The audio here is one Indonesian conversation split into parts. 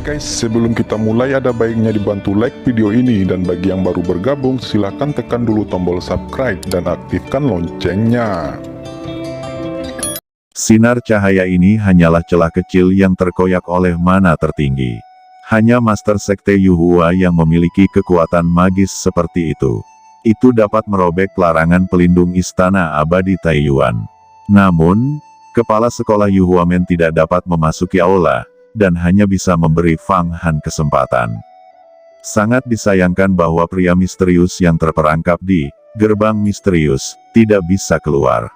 guys, sebelum kita mulai ada baiknya dibantu like video ini, dan bagi yang baru bergabung silahkan tekan dulu tombol subscribe dan aktifkan loncengnya. Sinar cahaya ini hanyalah celah kecil yang terkoyak oleh mana tertinggi. Hanya Master Sekte Yuhua yang memiliki kekuatan magis seperti itu. Itu dapat merobek larangan pelindung Istana Abadi Taiyuan. Namun, kepala sekolah Yuhuamen tidak dapat memasuki aula, dan hanya bisa memberi Fang Han kesempatan. Sangat disayangkan bahwa pria misterius yang terperangkap di gerbang misterius tidak bisa keluar.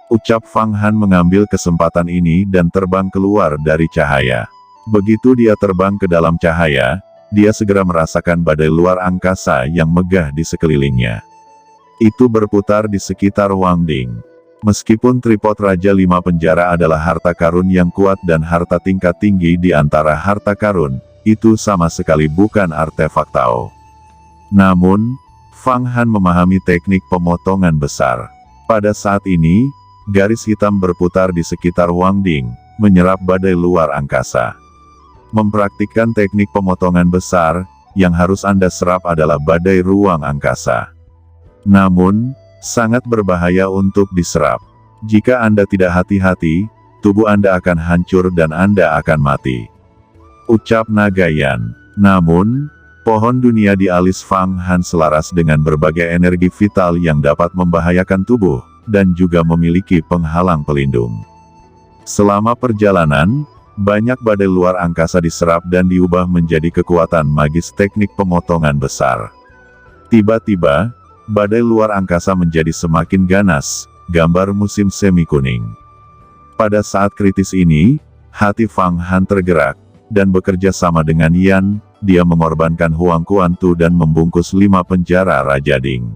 Ucap Fang Han mengambil kesempatan ini dan terbang keluar dari cahaya. Begitu dia terbang ke dalam cahaya, dia segera merasakan badai luar angkasa yang megah di sekelilingnya. Itu berputar di sekitar Wang Ding. Meskipun tripod Raja Lima Penjara adalah harta karun yang kuat dan harta tingkat tinggi di antara harta karun, itu sama sekali bukan artefak Tao. Namun, Fang Han memahami teknik pemotongan besar. Pada saat ini, garis hitam berputar di sekitar Wang Ding, menyerap badai luar angkasa. Mempraktikkan teknik pemotongan besar, yang harus Anda serap adalah badai ruang angkasa. Namun, sangat berbahaya untuk diserap. Jika Anda tidak hati-hati, tubuh Anda akan hancur dan Anda akan mati. Ucap Nagayan. Namun, pohon dunia di alis Fang Han selaras dengan berbagai energi vital yang dapat membahayakan tubuh, dan juga memiliki penghalang pelindung. Selama perjalanan, banyak badai luar angkasa diserap dan diubah menjadi kekuatan magis teknik pemotongan besar. Tiba-tiba, badai luar angkasa menjadi semakin ganas, gambar musim semi kuning. Pada saat kritis ini, hati Fang Han tergerak, dan bekerja sama dengan Yan, dia mengorbankan Huang Kuantu dan membungkus 5 penjara Raja Ding.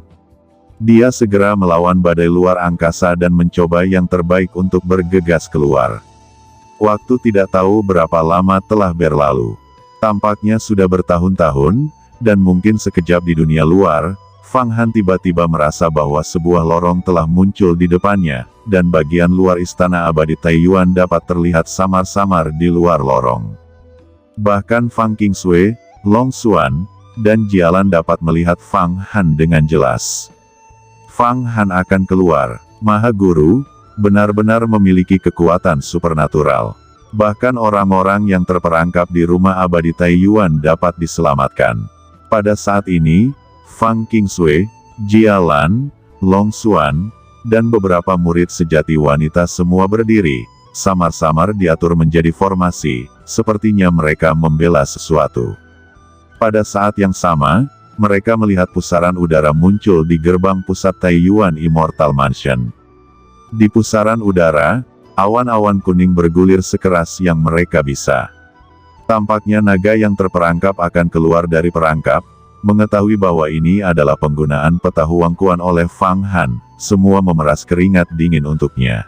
Dia segera melawan badai luar angkasa dan mencoba yang terbaik untuk bergegas keluar. Waktu tidak tahu berapa lama telah berlalu. Tampaknya sudah bertahun-tahun, dan mungkin sekejap di dunia luar, Fang Han tiba-tiba merasa bahwa sebuah lorong telah muncul di depannya, dan bagian luar Istana Abadi Taiyuan dapat terlihat samar-samar di luar lorong. Bahkan Fang Qingsui, Long Xuan, dan Jialan dapat melihat Fang Han dengan jelas. Fang Han akan keluar. Maha Guru, benar-benar memiliki kekuatan supernatural. Bahkan orang-orang yang terperangkap di rumah Abadi Taiyuan dapat diselamatkan. Pada saat ini, Fang Qingsui, Jialan, Long Xuan, dan beberapa murid sejati wanita semua berdiri, samar-samar diatur menjadi formasi, sepertinya mereka membela sesuatu. Pada saat yang sama, mereka melihat pusaran udara muncul di gerbang pusat Taiyuan Immortal Mansion. Di pusaran udara, awan-awan kuning bergulir sekeras yang mereka bisa. Tampaknya naga yang terperangkap akan keluar dari perangkap. Mengetahui bahwa ini adalah penggunaan peta Huang Kuan oleh Fang Han, semua memeras keringat dingin untuknya.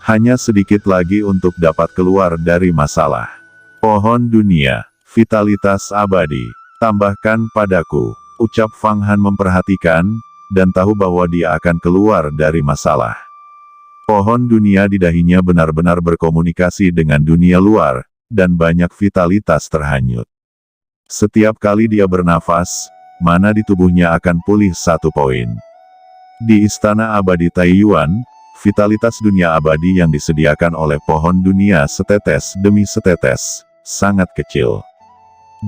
Hanya sedikit lagi untuk dapat keluar dari masalah. Pohon dunia, vitalitas abadi, tambahkan padaku, ucap Fang Han memperhatikan, dan tahu bahwa dia akan keluar dari masalah. Pohon dunia di dahinya benar-benar berkomunikasi dengan dunia luar, dan banyak vitalitas terhanyut. Setiap kali dia bernafas, mana di tubuhnya akan pulih 1 poin. Di Istana Abadi Taiyuan, vitalitas dunia abadi yang disediakan oleh pohon dunia setetes demi setetes, sangat kecil.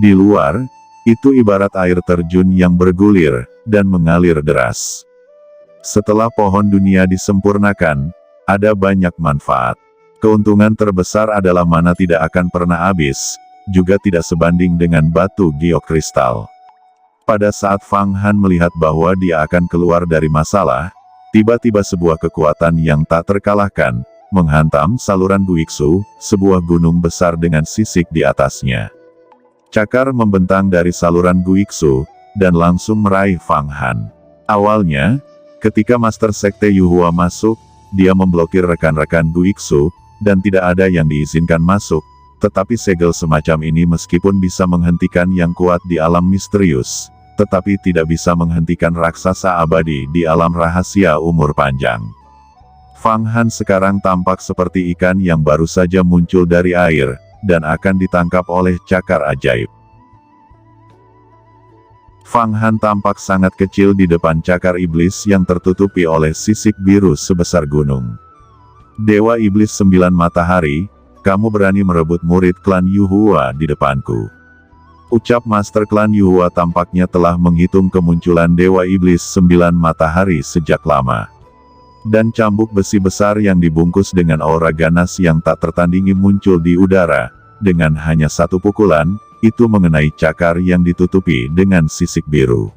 Di luar, itu ibarat air terjun yang bergulir, dan mengalir deras. Setelah pohon dunia disempurnakan, ada banyak manfaat. Keuntungan terbesar adalah mana tidak akan pernah habis, juga tidak sebanding dengan batu geokristal. Pada saat Fang Han melihat bahwa dia akan keluar dari masalah, tiba-tiba sebuah kekuatan yang tak terkalahkan, menghantam saluran Guiksu, sebuah gunung besar dengan sisik di atasnya. Cakar membentang dari saluran Guiksu, dan langsung meraih Fang Han. Awalnya, ketika Master Sekte Yuhua masuk, dia memblokir rekan-rekan Guiksu, dan tidak ada yang diizinkan masuk. Tetapi segel semacam ini meskipun bisa menghentikan yang kuat di alam misterius, tetapi tidak bisa menghentikan raksasa abadi di alam rahasia umur panjang. Fang Han sekarang tampak seperti ikan yang baru saja muncul dari air, dan akan ditangkap oleh cakar ajaib. Fang Han tampak sangat kecil di depan cakar iblis yang tertutupi oleh sisik biru sebesar gunung. Dewa Iblis 9 Matahari, kamu berani merebut murid klan Yuhua di depanku. Ucap Master Klan Yuhua tampaknya telah menghitung kemunculan Dewa Iblis 9 Matahari sejak lama. Dan cambuk besi besar yang dibungkus dengan aura ganas yang tak tertandingi muncul di udara, dengan hanya satu pukulan, itu mengenai cakar yang ditutupi dengan sisik biru.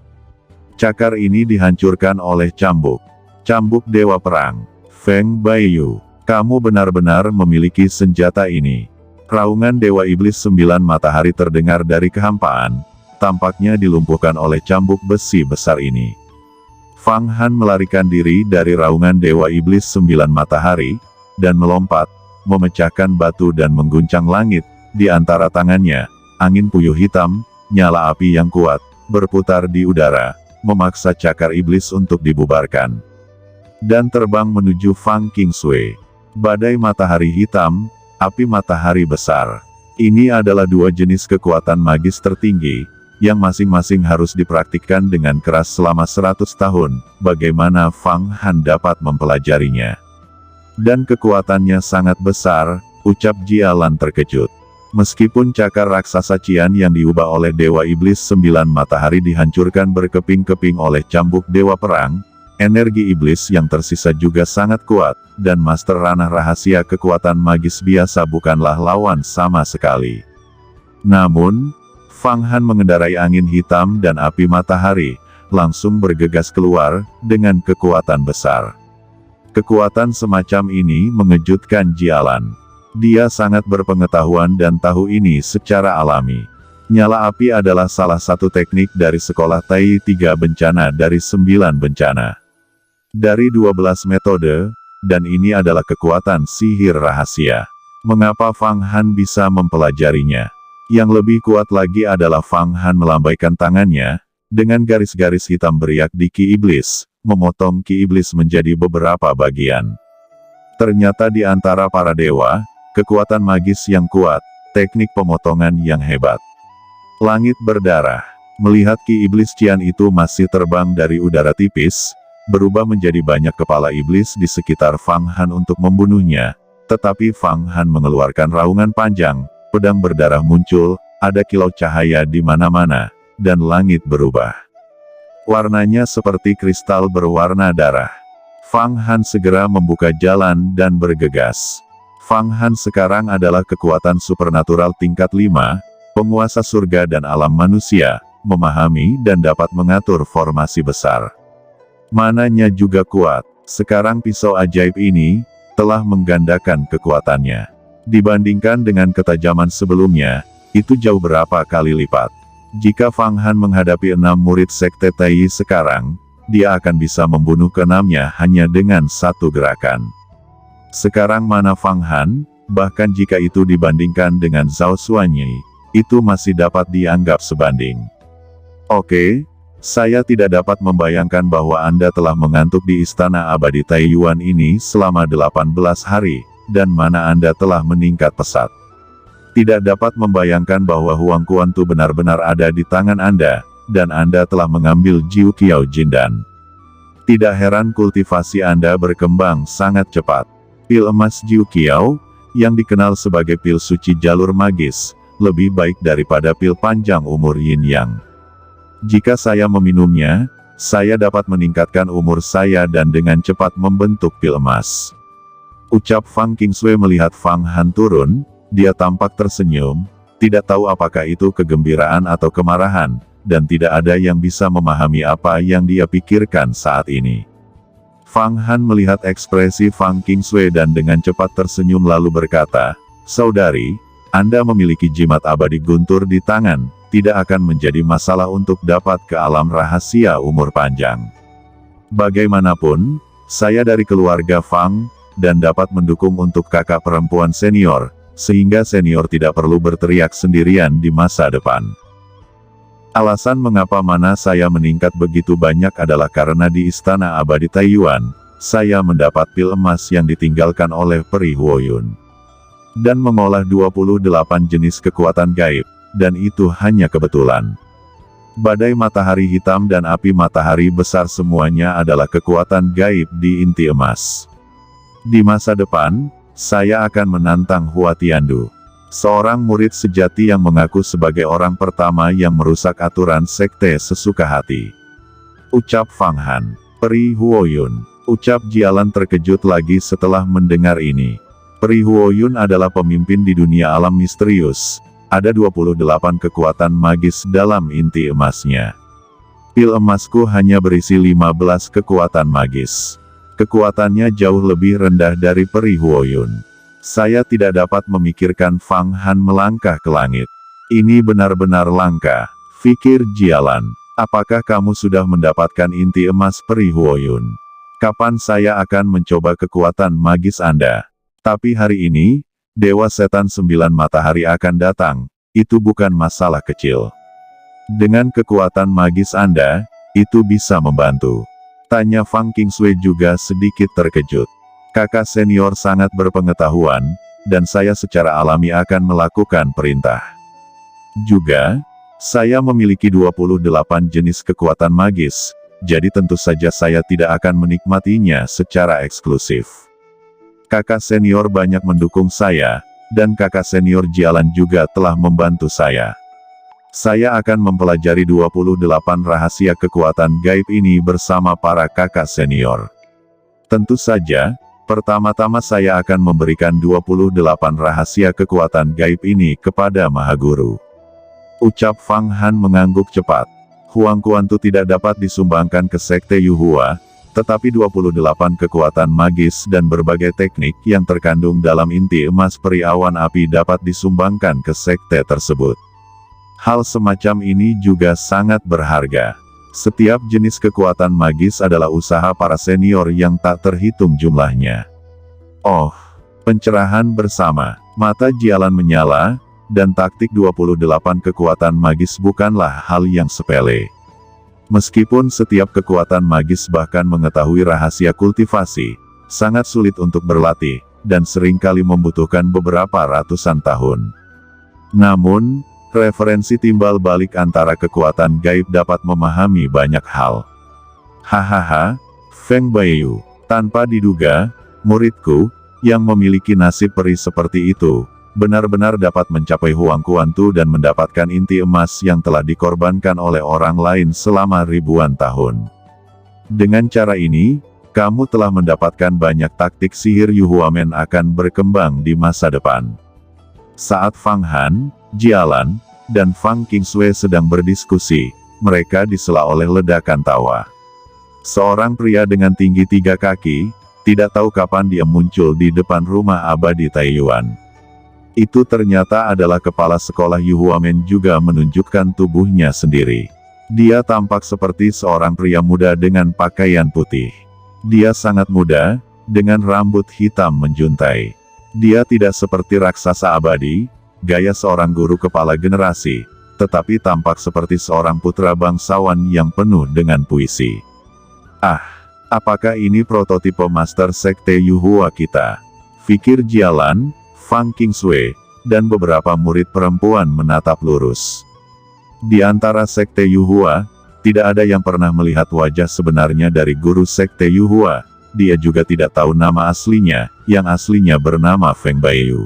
Cakar ini dihancurkan oleh cambuk. Cambuk Dewa Perang. Feng Baiyu, kamu benar-benar memiliki senjata ini. Raungan Dewa Iblis 9 Matahari terdengar dari kehampaan, tampaknya dilumpuhkan oleh cambuk besi besar ini. Fang Han melarikan diri dari raungan Dewa Iblis 9 Matahari, dan melompat, memecahkan batu dan mengguncang langit. Di antara tangannya, angin puyuh hitam, nyala api yang kuat, berputar di udara, memaksa cakar iblis untuk dibubarkan. Dan terbang menuju Fang Qingshui. Badai matahari hitam, api matahari besar. Ini adalah dua jenis kekuatan magis tertinggi, yang masing-masing harus dipraktikkan dengan keras selama 100 tahun, bagaimana Fang Han dapat mempelajarinya. Dan kekuatannya sangat besar, ucap Jialan terkejut. Meskipun cakar raksasa Qian yang diubah oleh Dewa Iblis 9 Matahari dihancurkan berkeping-keping oleh cambuk Dewa Perang, energi iblis yang tersisa juga sangat kuat, dan Master Ranah Rahasia kekuatan magis biasa bukanlah lawan sama sekali. Namun, Fang Han mengendarai angin hitam dan api matahari, langsung bergegas keluar, dengan kekuatan besar. Kekuatan semacam ini mengejutkan Jialan. Dia sangat berpengetahuan dan tahu ini secara alami. Nyala api adalah salah satu teknik dari sekolah Tai 3 bencana dari 9 bencana. Dari 12 metode, dan ini adalah kekuatan sihir rahasia. Mengapa Fang Han bisa mempelajarinya? Yang lebih kuat lagi adalah Fang Han melambaikan tangannya, dengan garis-garis hitam beriak di Ki Iblis, memotong Ki Iblis menjadi beberapa bagian. Ternyata di antara para dewa, kekuatan magis yang kuat, teknik pemotongan yang hebat. Langit berdarah. Melihat Ki Iblis Qian itu masih terbang dari udara tipis, berubah menjadi banyak kepala iblis di sekitar Fang Han untuk membunuhnya, tetapi Fang Han mengeluarkan raungan panjang, pedang berdarah muncul, ada kilau cahaya di mana-mana, dan langit berubah. Warnanya seperti kristal berwarna darah. Fang Han segera membuka jalan dan bergegas. Fang Han sekarang adalah kekuatan supernatural tingkat 5, penguasa surga dan alam manusia, memahami dan dapat mengatur formasi besar. Mananya juga kuat. Sekarang pisau ajaib ini telah menggandakan kekuatannya. Dibandingkan dengan ketajaman sebelumnya, itu jauh berapa kali lipat. Jika Fang Han menghadapi 6 murid Sekte Tai sekarang, dia akan bisa membunuh ke-6-nya hanya dengan satu gerakan. Sekarang mana Fang Han, bahkan jika itu dibandingkan dengan Zhao Xuanyi, itu masih dapat dianggap sebanding. Oke. Saya tidak dapat membayangkan bahwa Anda telah mengantuk di Istana Abadi Taiyuan ini selama 18 hari, dan mana Anda telah meningkat pesat. Tidak dapat membayangkan bahwa Huang Kuantu benar-benar ada di tangan Anda, dan Anda telah mengambil Jiu Qiao Jindan. Tidak heran kultivasi Anda berkembang sangat cepat. Pil emas Jiu Qiao, yang dikenal sebagai pil suci jalur magis, lebih baik daripada pil panjang umur Yin Yang. Jika saya meminumnya, saya dapat meningkatkan umur saya dan dengan cepat membentuk pil emas. Ucap Fang Qingshui melihat Fang Han turun, dia tampak tersenyum, tidak tahu apakah itu kegembiraan atau kemarahan, dan tidak ada yang bisa memahami apa yang dia pikirkan saat ini. Fang Han melihat ekspresi Fang Qingshui dan dengan cepat tersenyum lalu berkata, "Saudari, Anda memiliki jimat abadi guntur di tangan. Tidak akan menjadi masalah untuk dapat ke alam rahasia umur panjang. Bagaimanapun, saya dari keluarga Fang, dan dapat mendukung untuk kakak perempuan senior, sehingga senior tidak perlu berteriak sendirian di masa depan. Alasan mengapa mana saya meningkat begitu banyak adalah karena di Istana Abadi Taiyuan, saya mendapat pil emas yang ditinggalkan oleh Peri Huoyun. dan mengolah 28 jenis kekuatan gaib, dan itu hanya kebetulan. Badai matahari hitam dan api matahari besar semuanya adalah kekuatan gaib di inti emas. Di masa depan, saya akan menantang Hua Tiandu, seorang murid sejati yang mengaku sebagai orang pertama yang merusak aturan sekte sesuka hati. Ucap Fang Han. Peri Huoyun. Ucap Jialan terkejut lagi setelah mendengar ini. Peri Huoyun adalah pemimpin di dunia alam misterius. Ada 28 kekuatan magis dalam inti emasnya. Pil emasku hanya berisi 15 kekuatan magis. Kekuatannya jauh lebih rendah dari Peri Huoyun. Saya tidak dapat memikirkan Fang Han melangkah ke langit. Ini benar-benar langka, pikir Jialan. Apakah kamu sudah mendapatkan inti emas Peri Huoyun? Kapan saya akan mencoba kekuatan magis Anda? Tapi hari ini, Dewa Setan 9 Matahari akan datang, itu bukan masalah kecil. Dengan kekuatan magis Anda, itu bisa membantu. Tanya Fang Qingsui juga sedikit terkejut. Kakak senior sangat berpengetahuan, dan saya secara alami akan melakukan perintah. Juga, saya memiliki 28 jenis kekuatan magis, jadi tentu saja saya tidak akan menikmatinya secara eksklusif. Kakak senior banyak mendukung saya, dan kakak senior Jialan juga telah membantu saya. Saya akan mempelajari 28 rahasia kekuatan gaib ini bersama para kakak senior. Tentu saja, pertama-tama saya akan memberikan 28 rahasia kekuatan gaib ini kepada Mahaguru. Ucap Fang Han mengangguk cepat. Huang Kuantu tidak dapat disumbangkan ke Sekte Yuhua, tetapi 28 kekuatan magis dan berbagai teknik yang terkandung dalam inti emas peri awan api dapat disumbangkan ke sekte tersebut. Hal semacam ini juga sangat berharga. Setiap jenis kekuatan magis adalah usaha para senior yang tak terhitung jumlahnya. Oh, pencerahan bersama. Mata Jialan menyala, dan taktik 28 kekuatan magis bukanlah hal yang sepele. Meskipun setiap kekuatan magis bahkan mengetahui rahasia kultivasi, sangat sulit untuk berlatih, dan seringkali membutuhkan beberapa ratusan tahun. Namun, referensi timbal balik antara kekuatan gaib dapat memahami banyak hal. Hahaha, Feng Baiyu, tanpa diduga, muridku, yang memiliki nasib peri seperti itu, benar-benar dapat mencapai Huang Kuantu dan mendapatkan inti emas yang telah dikorbankan oleh orang lain selama ribuan tahun. Dengan cara ini, kamu telah mendapatkan banyak taktik sihir Yuhuamen akan berkembang di masa depan. Saat Fang Han, Jialan, dan Fang Qingsui sedang berdiskusi, mereka disela oleh ledakan tawa. Seorang pria dengan tinggi 3 kaki, tidak tahu kapan dia muncul di depan rumah abadi Taiyuan. Itu ternyata adalah kepala sekolah Yuhuamen juga menunjukkan tubuhnya sendiri. Dia tampak seperti seorang pria muda dengan pakaian putih. Dia sangat muda, dengan rambut hitam menjuntai. Dia tidak seperti raksasa abadi, gaya seorang guru kepala generasi, tetapi tampak seperti seorang putra bangsawan yang penuh dengan puisi. Ah, apakah ini prototipe Master Sekte Yuhua kita? Pikir Jialan, Fang Qingsui, dan beberapa murid perempuan menatap lurus. Di antara Sekte Yuhua, tidak ada yang pernah melihat wajah sebenarnya dari guru Sekte Yuhua. Dia juga tidak tahu nama aslinya, yang aslinya bernama Feng Baiyu.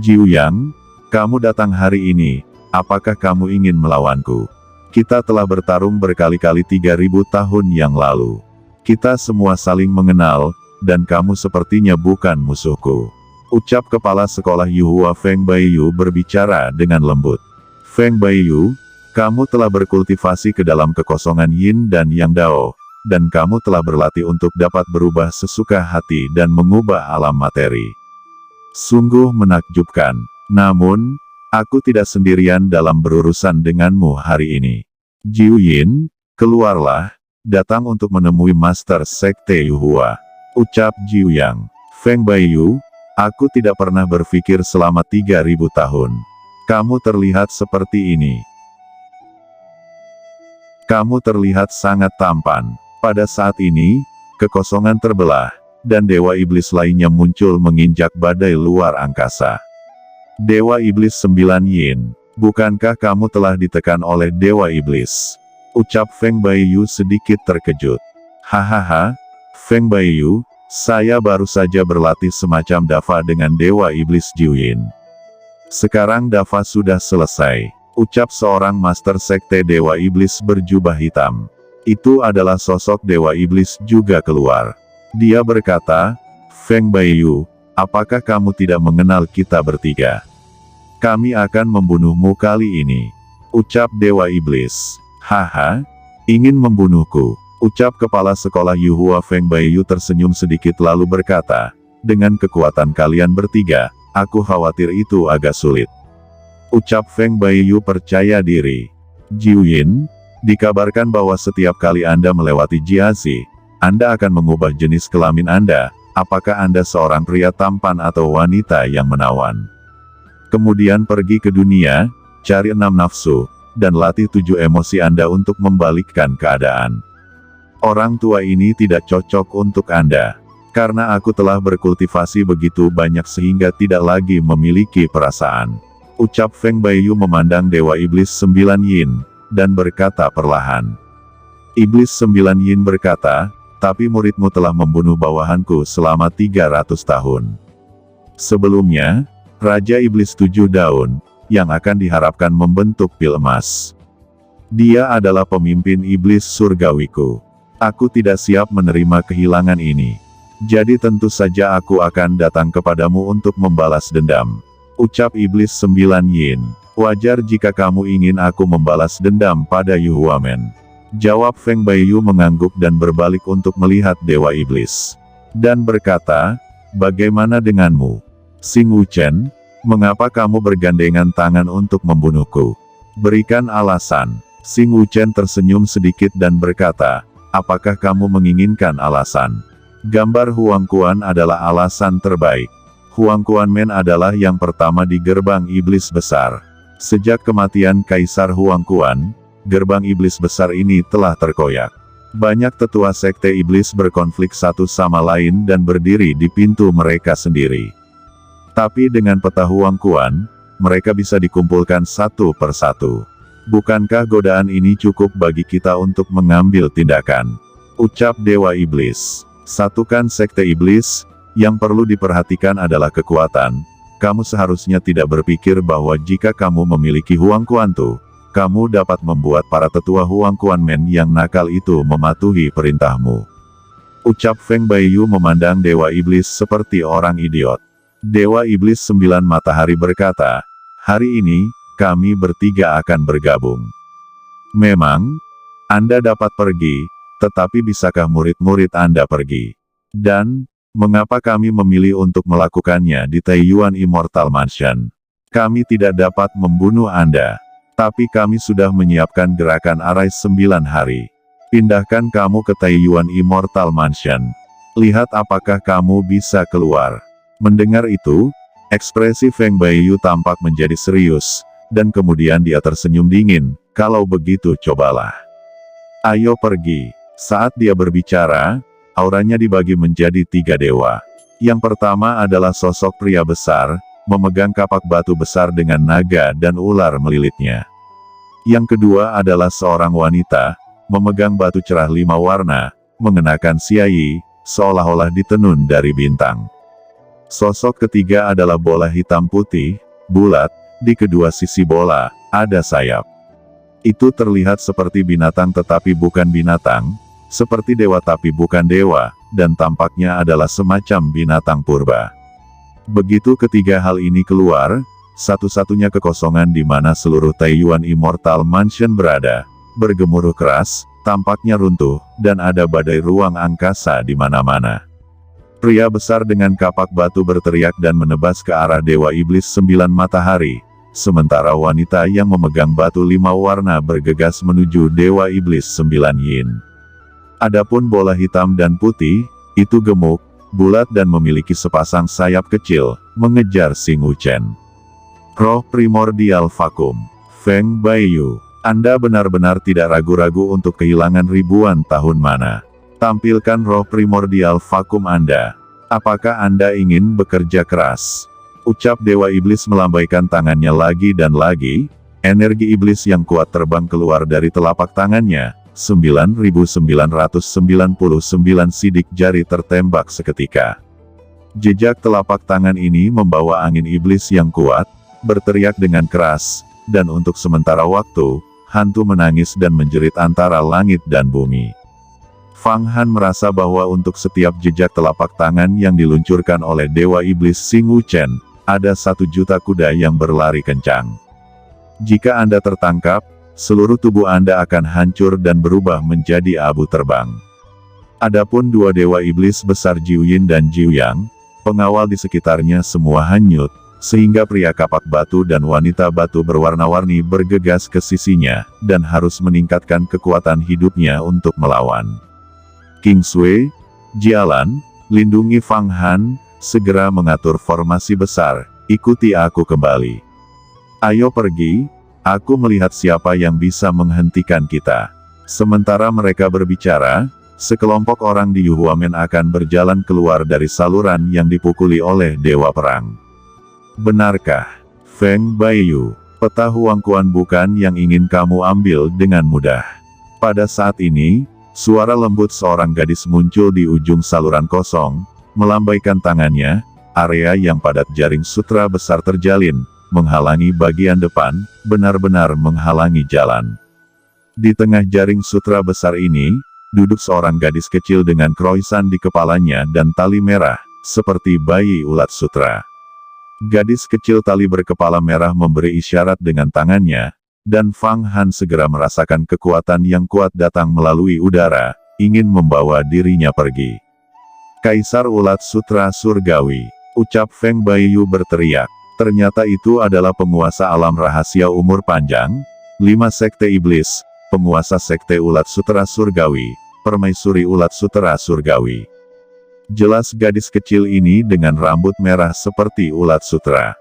Jiu Yang, kamu datang hari ini, apakah kamu ingin melawanku? Kita telah bertarung berkali-kali 3000 tahun yang lalu. Kita semua saling mengenal, dan kamu sepertinya bukan musuhku. Ucap kepala sekolah Yuhua Feng Baiyu berbicara dengan lembut. Feng Baiyu, kamu telah berkultivasi ke dalam kekosongan Yin dan Yang Dao, dan kamu telah berlatih untuk dapat berubah sesuka hati dan mengubah alam materi. Sungguh menakjubkan. Namun, aku tidak sendirian dalam berurusan denganmu hari ini. Jiu Yin, keluarlah, datang untuk menemui Master Sekte Yuhua. Ucap Jiu Yang. Feng Baiyu, aku tidak pernah berpikir selama 3000 tahun. Kamu terlihat seperti ini. Kamu terlihat sangat tampan. Pada saat ini, kekosongan terbelah, dan Dewa Iblis lainnya muncul menginjak badai luar angkasa. Dewa Iblis 9 Yin, bukankah kamu telah ditekan oleh Dewa Iblis? Ucap Feng Baiyu sedikit terkejut. Hahaha, Feng Baiyu, saya baru saja berlatih semacam Dava dengan Dewa Iblis Jiuyin. Sekarang Dava sudah selesai, ucap seorang master sekte Dewa Iblis berjubah hitam. Itu adalah sosok Dewa Iblis juga keluar. Dia berkata, Feng Baiyu, apakah kamu tidak mengenal kita bertiga? Kami akan membunuhmu kali ini. Ucap Dewa Iblis. Haha, ingin membunuhku? Ucap kepala sekolah Yuhua Feng Baiyu tersenyum sedikit lalu berkata, dengan kekuatan kalian bertiga, aku khawatir itu agak sulit. Ucap Feng Baiyu percaya diri. Jiuyin, dikabarkan bahwa setiap kali Anda melewati Jiazi, Anda akan mengubah jenis kelamin Anda, apakah Anda seorang pria tampan atau wanita yang menawan. Kemudian pergi ke dunia, cari 6 nafsu, dan latih 7 emosi Anda untuk membalikkan keadaan. Orang tua ini tidak cocok untuk Anda. Karena aku telah berkultivasi begitu banyak sehingga tidak lagi memiliki perasaan. Ucap Feng Baiyu memandang Dewa Iblis 9 Yin, dan berkata perlahan. Iblis 9 Yin berkata, tapi muridmu telah membunuh bawahanku selama 300 tahun. Sebelumnya, Raja Iblis 7 Daun, yang akan diharapkan membentuk pil emas. Dia adalah pemimpin iblis surgawiku. Aku tidak siap menerima kehilangan ini. Jadi tentu saja aku akan datang kepadamu untuk membalas dendam. Ucap Iblis 9 Yin. Wajar jika kamu ingin aku membalas dendam pada Yuhuamen. Jawab Feng Baiyu mengangguk dan berbalik untuk melihat Dewa Iblis. Dan berkata, bagaimana denganmu? Xing Wuchen, mengapa kamu bergandengan tangan untuk membunuhku? Berikan alasan. Xing Wuchen tersenyum sedikit dan berkata, apakah kamu menginginkan alasan? Gambar Huang Quan adalah alasan terbaik. Huang Quan Men adalah yang pertama di gerbang iblis besar. Sejak kematian Kaisar Huang Quan, gerbang iblis besar ini telah terkoyak. Banyak tetua sekte iblis berkonflik satu sama lain dan berdiri di pintu mereka sendiri. Tapi dengan peta Huang Quan, mereka bisa dikumpulkan satu persatu. Bukankah godaan ini cukup bagi kita untuk mengambil tindakan? Ucap Dewa Iblis. Satukan sekte iblis, yang perlu diperhatikan adalah kekuatan. Kamu seharusnya tidak berpikir bahwa jika kamu memiliki Huang Quan Tu, kamu dapat membuat para tetua Huang Quan Men yang nakal itu mematuhi perintahmu. Ucap Feng Baiyu memandang Dewa Iblis seperti orang idiot. Dewa Iblis 9 Matahari berkata, hari ini, kami bertiga akan bergabung. Memang, Anda dapat pergi, tetapi bisakah murid-murid Anda pergi? Dan, mengapa kami memilih untuk melakukannya di Taiyuan Immortal Mansion? Kami tidak dapat membunuh Anda. Tapi kami sudah menyiapkan gerakan Arai 9 hari. Pindahkan kamu ke Taiyuan Immortal Mansion. Lihat apakah kamu bisa keluar. Mendengar itu, ekspresi Feng Baiyu tampak menjadi serius, dan kemudian dia tersenyum dingin, kalau begitu cobalah. Ayo pergi. Saat dia berbicara, auranya dibagi menjadi 3 dewa. Yang pertama adalah sosok pria besar, memegang kapak batu besar dengan naga dan ular melilitnya. Yang kedua adalah seorang wanita, memegang batu cerah 5 warna, mengenakan siai, seolah-olah ditenun dari bintang. Sosok ketiga adalah bola hitam putih, bulat, di kedua sisi bola, ada sayap. Itu terlihat seperti binatang tetapi bukan binatang, seperti dewa tapi bukan dewa, dan tampaknya adalah semacam binatang purba. Begitu ketiga hal ini keluar, satu-satunya kekosongan di mana seluruh Taiyuan Immortal Mansion berada, bergemuruh keras, tampaknya runtuh, dan ada badai ruang angkasa di mana-mana. Pria besar dengan kapak batu berteriak dan menebas ke arah Dewa Iblis 9 Matahari, sementara wanita yang memegang batu 5 warna bergegas menuju Dewa Iblis 9 Yin. Adapun bola hitam dan putih, itu gemuk, bulat dan memiliki sepasang sayap kecil, mengejar Xing Wuchen. Roh primordial vakum. Feng Baiyu, Anda benar-benar tidak ragu-ragu untuk kehilangan ribuan tahun mana. Tampilkan roh primordial vakum Anda. Apakah Anda ingin bekerja keras? Ucap Dewa Iblis melambaikan tangannya lagi dan lagi. Energi iblis yang kuat terbang keluar dari telapak tangannya. 9.999 sidik jari tertembak seketika. Jejak telapak tangan ini membawa angin iblis yang kuat, berteriak dengan keras, dan untuk sementara waktu, hantu menangis dan menjerit antara langit dan bumi. Fang Han merasa bahwa untuk setiap jejak telapak tangan yang diluncurkan oleh Dewa Iblis Xing Wuchen, ada 1 juta kuda yang berlari kencang. Jika Anda tertangkap, seluruh tubuh Anda akan hancur dan berubah menjadi abu terbang. Adapun 2 Dewa Iblis besar Jiu Yin dan Jiu Yang, pengawal di sekitarnya semua hanyut, sehingga pria kapak batu dan wanita batu berwarna-warni bergegas ke sisinya, dan harus meningkatkan kekuatan hidupnya untuk melawan. King Sui, Jialan, lindungi Fang Han, segera mengatur formasi besar, ikuti aku kembali. Ayo pergi, aku melihat siapa yang bisa menghentikan kita. Sementara mereka berbicara, sekelompok orang di Yuhuamen akan berjalan keluar dari saluran yang dipukuli oleh Dewa Perang. Benarkah, Feng Baiyu, peta Huangquan bukan yang ingin kamu ambil dengan mudah? Pada saat ini, suara lembut seorang gadis muncul di ujung saluran kosong, melambaikan tangannya, area yang padat jaring sutra besar terjalin, menghalangi bagian depan, benar-benar menghalangi jalan. Di tengah jaring sutra besar ini, duduk seorang gadis kecil dengan kroisan di kepalanya dan tali merah, seperti bayi ulat sutra. Gadis kecil tali berkepala merah memberi isyarat dengan tangannya, dan Fang Han segera merasakan kekuatan yang kuat datang melalui udara, ingin membawa dirinya pergi. Kaisar Ulat Sutra Surgawi, ucap Feng Baiyu berteriak. Ternyata itu adalah penguasa alam rahasia umur panjang, 5 sekte iblis, penguasa sekte Ulat Sutra Surgawi, permaisuri Ulat Sutra Surgawi. Jelas gadis kecil ini dengan rambut merah seperti ulat sutra.